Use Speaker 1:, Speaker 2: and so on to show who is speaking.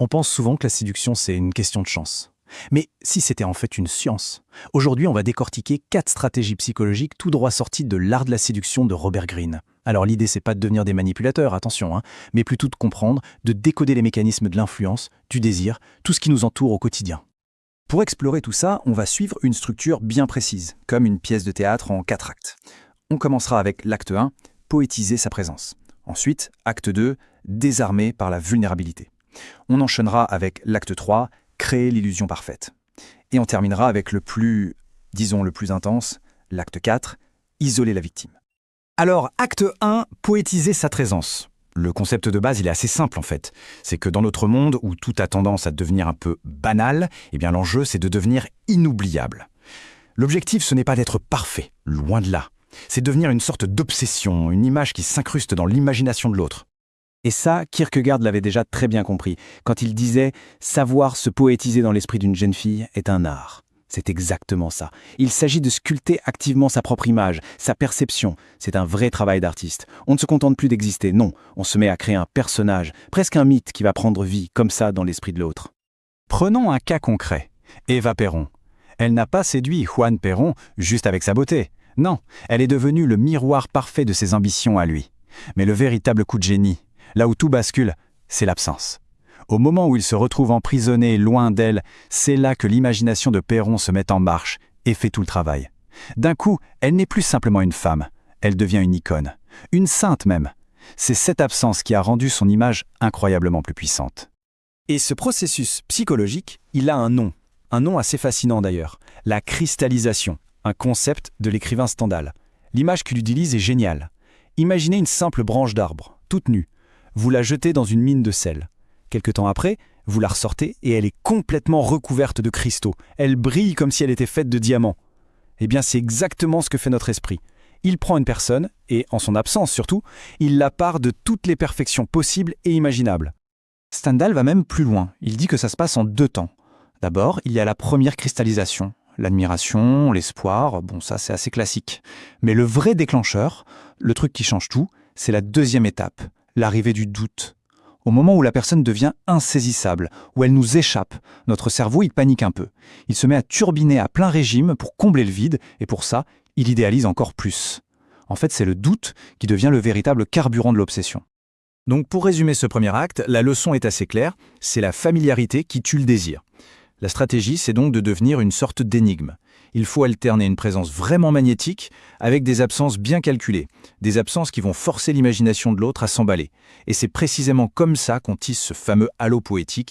Speaker 1: On pense souvent que la séduction, c'est une question de chance. Mais si c'était en fait une science? Aujourd'hui, on va décortiquer 4 stratégies psychologiques tout droit sorties de l'art de la séduction de Robert Greene. Alors l'idée, c'est pas de devenir des manipulateurs, attention, mais plutôt de comprendre, de décoder les mécanismes de l'influence, du désir, tout ce qui nous entoure au quotidien.
Speaker 2: Pour explorer tout ça, on va suivre une structure bien précise, comme une pièce de théâtre en 4 actes. On commencera avec l'acte 1, poétiser sa présence. Ensuite, acte 2, désarmer par la vulnérabilité. On enchaînera avec l'acte 3, créer l'illusion parfaite. Et on terminera avec le plus intense, l'acte 4, isoler la victime.
Speaker 1: Alors, acte 1, poétiser sa présence. Le concept de base, il est assez simple en fait. C'est que dans notre monde où tout a tendance à devenir un peu banal, l'enjeu, c'est de devenir inoubliable. L'objectif, ce n'est pas d'être parfait, loin de là. C'est devenir une sorte d'obsession, une image qui s'incruste dans l'imagination de l'autre. Et ça, Kierkegaard l'avait déjà très bien compris, quand il disait « savoir se poétiser dans l'esprit d'une jeune fille est un art ». C'est exactement ça. Il s'agit de sculpter activement sa propre image, sa perception. C'est un vrai travail d'artiste. On ne se contente plus d'exister, non. On se met à créer un personnage, presque un mythe qui va prendre vie, comme ça, dans l'esprit de l'autre. Prenons un cas concret. Eva Perón. Elle n'a pas séduit Juan Perón juste avec sa beauté. Non, elle est devenue le miroir parfait de ses ambitions à lui. Mais le véritable coup de génie, là où tout bascule, c'est l'absence. Au moment où il se retrouve emprisonné loin d'elle, c'est là que l'imagination de Perón se met en marche et fait tout le travail. D'un coup, elle n'est plus simplement une femme, elle devient une icône, une sainte même. C'est cette absence qui a rendu son image incroyablement plus puissante. Et ce processus psychologique, il a un nom assez fascinant d'ailleurs, la cristallisation, un concept de l'écrivain Stendhal. L'image qu'il utilise est géniale. Imaginez une simple branche d'arbre, toute nue. Vous la jetez dans une mine de sel. Quelque temps après, vous la ressortez et elle est complètement recouverte de cristaux. Elle brille comme si elle était faite de diamants. Eh bien, c'est exactement ce que fait notre esprit. Il prend une personne, et en son absence surtout, il la pare de toutes les perfections possibles et imaginables. Stendhal va même plus loin. Il dit que ça se passe en 2 temps. D'abord, il y a la première cristallisation. L'admiration, l'espoir, ça c'est assez classique. Mais le vrai déclencheur, le truc qui change tout, c'est la deuxième étape, l'arrivée du doute. Au moment où la personne devient insaisissable, où elle nous échappe, notre cerveau il panique un peu. Il se met à turbiner à plein régime pour combler le vide, et pour ça, il idéalise encore plus. En fait, c'est le doute qui devient le véritable carburant de l'obsession. Donc pour résumer ce premier acte, la leçon est assez claire, c'est la familiarité qui tue le désir. La stratégie, c'est donc de devenir une sorte d'énigme. Il faut alterner une présence vraiment magnétique avec des absences bien calculées, des absences qui vont forcer l'imagination de l'autre à s'emballer. Et c'est précisément comme ça qu'on tisse ce fameux halo poétique